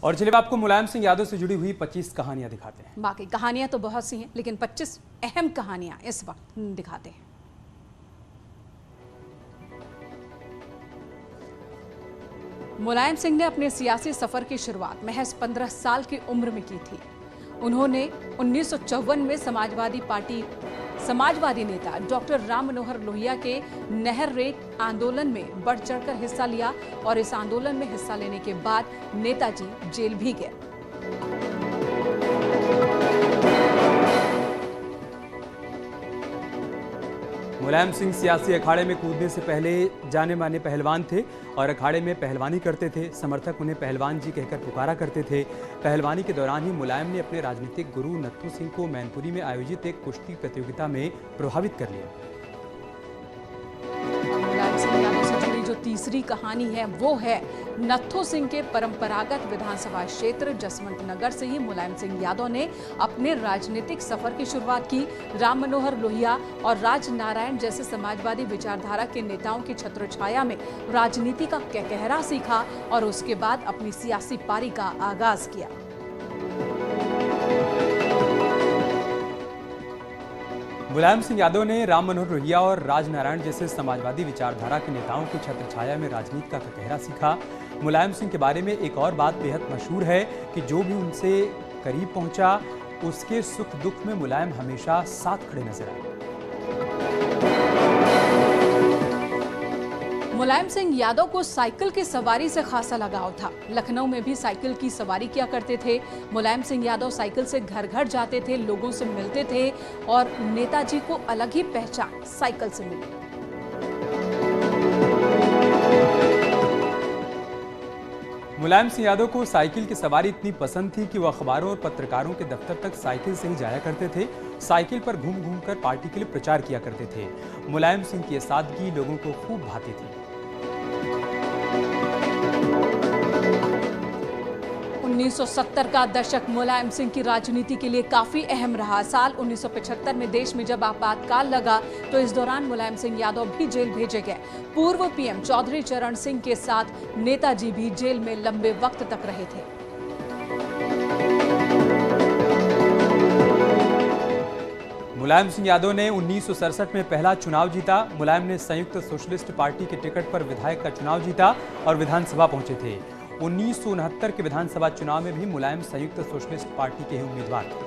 और चलिए आपको मुलायम सिंह यादव से जुड़ी हुई 25 कहानियां दिखाते हैं। बाकी कहानियां तो बहुत सी हैं, लेकिन 25 अहम कहानियां इस वक्त दिखाते हैं। मुलायम सिंह ने अपने सियासी सफर की शुरुआत महज 15 साल की उम्र में की थी। उन्होंने 1954 में समाजवादी नेता डॉक्टर राम मनोहर लोहिया के नहर रेत आंदोलन में बढ़ चढ़कर हिस्सा लिया और इस आंदोलन में हिस्सा लेने के बाद नेताजी जेल भी गए। मुलायम सिंह सियासी अखाड़े में कूदने से पहले जाने माने पहलवान थे और अखाड़े में पहलवानी करते थे। समर्थक उन्हें पहलवान जी कहकर पुकारा करते थे। पहलवानी के दौरान ही मुलायम ने अपने राजनीतिक गुरु नत्थू सिंह को मैनपुरी में आयोजित एक कुश्ती प्रतियोगिता में प्रभावित कर लिया। मुलायम सिंह यादव से जुड़ी जो तीसरी कहानी है वो है नत्थू सिंह के परंपरागत विधानसभा क्षेत्र जसवंत नगर से ही मुलायम सिंह यादव ने अपने राजनीतिक सफर की शुरुआत की। राम मनोहर लोहिया और राज नारायण जैसे समाजवादी विचारधारा के नेताओं की छत्रछाया में राजनीति का कहकहरा सीखा और उसके बाद अपनी सियासी पारी का आगाज किया। मुलायम सिंह यादव ने राम मनोहर लोहिया और राज नारायण जैसे समाजवादी विचारधारा के नेताओं की छत्रछाया में राजनीति का कहकहरा सीखा। मुलायम सिंह के बारे में एक और बात बेहद मशहूर है कि जो भी उनसे करीब पहुंचा उसके सुख दुख में मुलायम हमेशा साथ खड़े नजर आए। मुलायम सिंह यादव को साइकिल की सवारी से खासा लगाव था। लखनऊ में भी साइकिल की सवारी किया करते थे। मुलायम सिंह यादव साइकिल से घर घर जाते थे, लोगों से मिलते थे और नेताजी को अलग ही पहचान साइकिल से मिली। मुलायम सिंह यादव को साइकिल की सवारी इतनी पसंद थी कि वो अखबारों और पत्रकारों के दफ्तर तक साइकिल से ही जाया करते थे। साइकिल पर घूम घूम कर पार्टी के लिए प्रचार किया करते थे। मुलायम सिंह की सादगी लोगों को खूब भाती थी। 1970 का दशक मुलायम सिंह की राजनीति के लिए काफी अहम रहा। साल 1975 में देश में जब आपातकाल लगा तो इस दौरान मुलायम सिंह यादव भी जेल भेजे गए। पूर्व पीएम चौधरी चरण सिंह के साथ नेताजी भी जेल में लंबे वक्त तक रहे थे। मुलायम सिंह यादव ने 1967 में पहला चुनाव जीता। मुलायम ने संयुक्त सोशलिस्ट पार्टी के टिकट पर विधायक का चुनाव जीता और विधानसभा पहुंचे थे। 1969 के विधानसभा चुनाव में भी मुलायम संयुक्त सोशलिस्ट पार्टी के ही उम्मीदवार थे।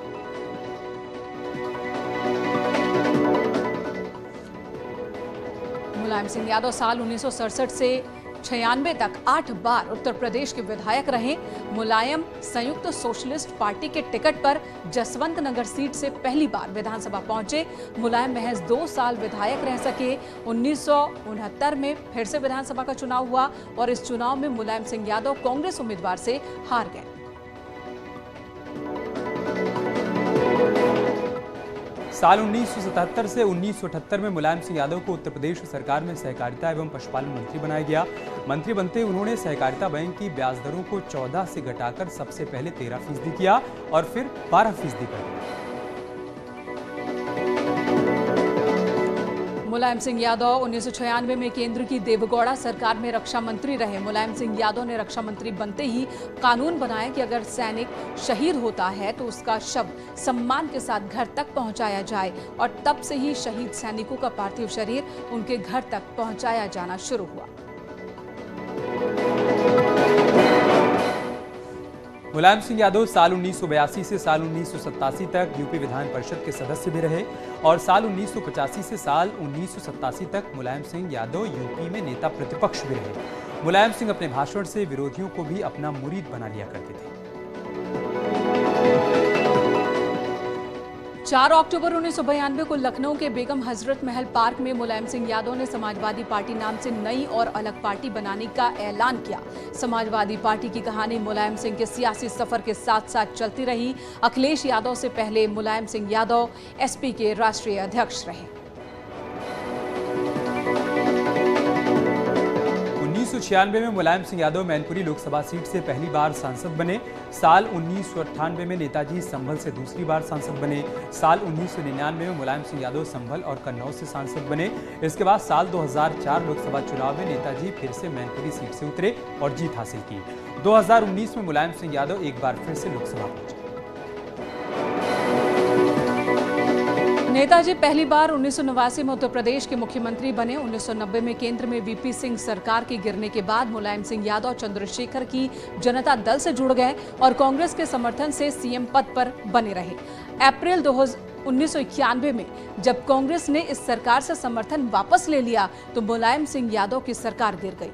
मुलायम सिंह यादव साल 1967 से 96 तक 8 बार उत्तर प्रदेश के विधायक रहे। मुलायम संयुक्त सोशलिस्ट पार्टी के टिकट पर जसवंत नगर सीट से पहली बार विधानसभा पहुंचे। मुलायम महज 2 साल विधायक रह सके। 1969 में फिर से विधानसभा का चुनाव हुआ और इस चुनाव में मुलायम सिंह यादव कांग्रेस उम्मीदवार से हार गए। साल 1977 से 1978 में मुलायम सिंह यादव को उत्तर प्रदेश सरकार में सहकारिता एवं पशुपालन मंत्री बनाया गया। मंत्री बनते उन्होंने सहकारिता बैंक की ब्याज दरों को 14 से घटाकर सबसे पहले 13% किया और फिर 12% कर दिया। मुलायम सिंह यादव 1996 में केंद्र की देवगौड़ा सरकार में रक्षा मंत्री रहे। मुलायम सिंह यादव ने रक्षा मंत्री बनते ही कानून बनाया कि अगर सैनिक शहीद होता है तो उसका शव सम्मान के साथ घर तक पहुंचाया जाए और तब से ही शहीद सैनिकों का पार्थिव शरीर उनके घर तक पहुंचाया जाना शुरू हुआ। मुलायम सिंह यादव साल 1982 से साल 1987 तक यूपी विधान परिषद के सदस्य भी रहे और साल 1985 से साल 1987 तक मुलायम सिंह यादव यूपी में नेता प्रतिपक्ष भी रहे। मुलायम सिंह अपने भाषण से विरोधियों को भी अपना मुरीद बना लिया करते थे। 4 अक्टूबर 1992 को लखनऊ के बेगम हजरत महल पार्क में मुलायम सिंह यादव ने समाजवादी पार्टी नाम से नई और अलग पार्टी बनाने का ऐलान किया। समाजवादी पार्टी की कहानी मुलायम सिंह के सियासी सफर के साथ साथ चलती रही। अखिलेश यादव से पहले मुलायम सिंह यादव एसपी के राष्ट्रीय अध्यक्ष रहे। 1996 में मुलायम सिंह यादव मैनपुरी लोकसभा सीट से पहली बार सांसद बने। साल 1998 में नेताजी संभल से दूसरी बार सांसद बने। साल 1999 में मुलायम सिंह यादव संभल और कन्नौज से सांसद बने। इसके बाद साल 2004 लोकसभा चुनाव में नेताजी फिर से मैनपुरी सीट से उतरे और जीत हासिल की। 2019 में मुलायम सिंह यादव एक बार फिर से लोकसभा पहुंचे। नेताजी पहली बार 1989 में उत्तर प्रदेश के मुख्यमंत्री बने। 1990 में केंद्र में वीपी सिंह सरकार के गिरने के बाद मुलायम सिंह यादव चंद्रशेखर की जनता दल से जुड़ गए और कांग्रेस के समर्थन से सीएम पद पर बने रहे। अप्रैल 1991 में जब कांग्रेस ने इस सरकार से समर्थन वापस ले लिया तो मुलायम सिंह यादव की सरकार गिर गई।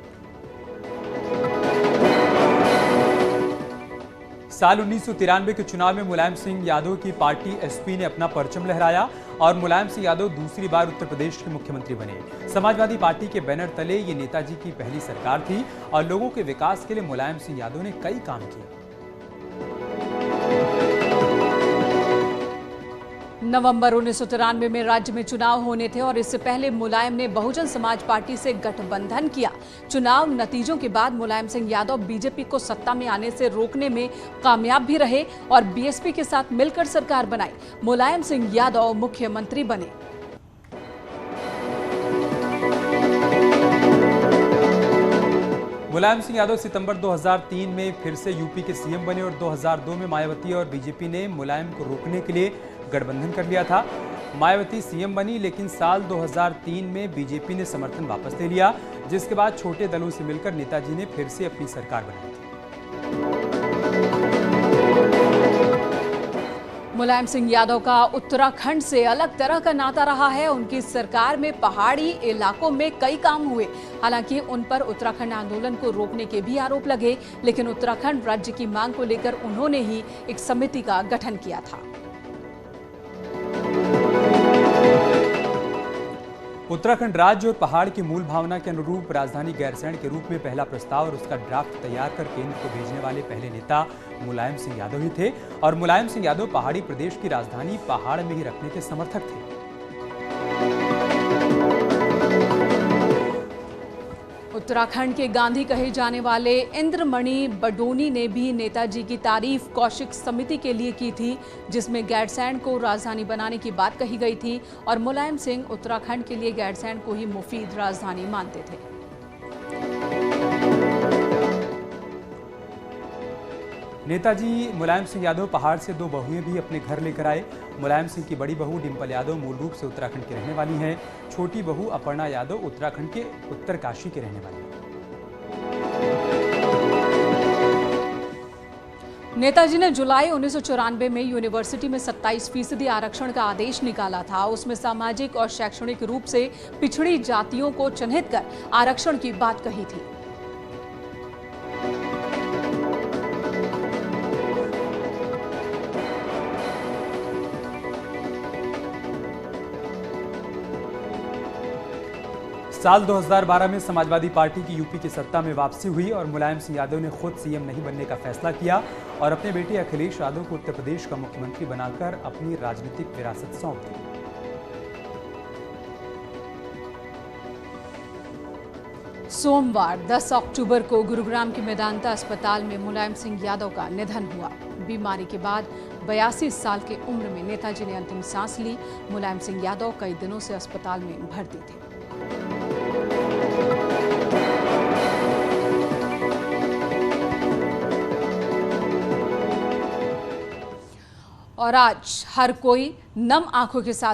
साल 1993 के चुनाव में मुलायम सिंह यादव की पार्टी एसपी ने अपना परचम लहराया और मुलायम सिंह यादव दूसरी बार उत्तर प्रदेश के मुख्यमंत्री बने। समाजवादी पार्टी के बैनर तले ये नेताजी की पहली सरकार थी और लोगों के विकास के लिए मुलायम सिंह यादव ने कई काम किए। नवंबर 1993 में राज्य में चुनाव होने थे और इससे पहले मुलायम ने बहुजन समाज पार्टी से गठबंधन किया। चुनाव नतीजों के बाद मुलायम सिंह यादव बीजेपी को सत्ता में आने से रोकने में कामयाब भी रहे और बीएसपी के साथ मिलकर सरकार बनाई। मुलायम सिंह यादव मुख्यमंत्री बने। मुलायम सिंह यादव सितंबर 2003 में फिर से यूपी के सीएम बने और 2002 में मायावती और बीजेपी ने मुलायम को रोकने के लिए गठबंधन कर लिया था। मायावती सीएम बनी, लेकिन साल 2003 में बीजेपी ने समर्थन वापस ले लिया, जिसके बाद छोटे दलों से मिलकर नेताजी ने फिर से अपनी सरकार बनाई थी। मुलायम सिंह यादव का उत्तराखंड से अलग तरह का नाता रहा है। उनकी सरकार में पहाड़ी इलाकों में कई काम हुए। हालांकि उन पर उत्तराखंड आंदोलन को रोकने के भी आरोप लगे, लेकिन उत्तराखंड राज्य की मांग को लेकर उन्होंने ही एक समिति का गठन किया था। उत्तराखंड राज्य और पहाड़ की मूल भावना के अनुरूप राजधानी गैरसैंण के रूप में पहला प्रस्ताव और उसका ड्राफ्ट तैयार कर केंद्र को भेजने वाले पहले नेता मुलायम सिंह यादव ही थे और मुलायम सिंह यादव पहाड़ी प्रदेश की राजधानी पहाड़ में ही रखने के समर्थक थे। उत्तराखंड के गांधी कहे जाने वाले इंद्रमणि बडोनी ने भी नेताजी की तारीफ कौशिक समिति के लिए की थी, जिसमें गैरसैंण को राजधानी बनाने की बात कही गई थी और मुलायम सिंह उत्तराखंड के लिए गैरसैंण को ही मुफीद राजधानी मानते थे। नेताजी मुलायम सिंह यादव पहाड़ से दो बहुएं भी अपने घर लेकर आए। मुलायम सिंह की बड़ी बहू डिंपल यादव मूल रूप से उत्तराखंड की रहने वाली हैं। छोटी बहू अपर्णा यादव उत्तराखंड के उत्तरकाशी की रहने वाली हैं। नेताजी ने जुलाई 1994 में यूनिवर्सिटी में 27% आरक्षण का आदेश निकाला था। उसमें सामाजिक और शैक्षणिक रूप से पिछड़ी जातियों को चिन्हित कर आरक्षण की बात कही थी। साल 2012 में समाजवादी पार्टी की यूपी की सत्ता में वापसी हुई और मुलायम सिंह यादव ने खुद सीएम नहीं बनने का फैसला किया और अपने बेटे अखिलेश यादव को उत्तर प्रदेश का मुख्यमंत्री बनाकर अपनी राजनीतिक विरासत सौंप दी। सोमवार 10 अक्टूबर को गुरुग्राम के मेदांता अस्पताल में मुलायम सिंह यादव का निधन हुआ। बीमारी के बाद 82 साल की उम्र में नेताजी ने अंतिम सांस ली। मुलायम सिंह यादव कई दिनों से अस्पताल में भर्ती थे। और आज हर कोई नम आंखों के साथ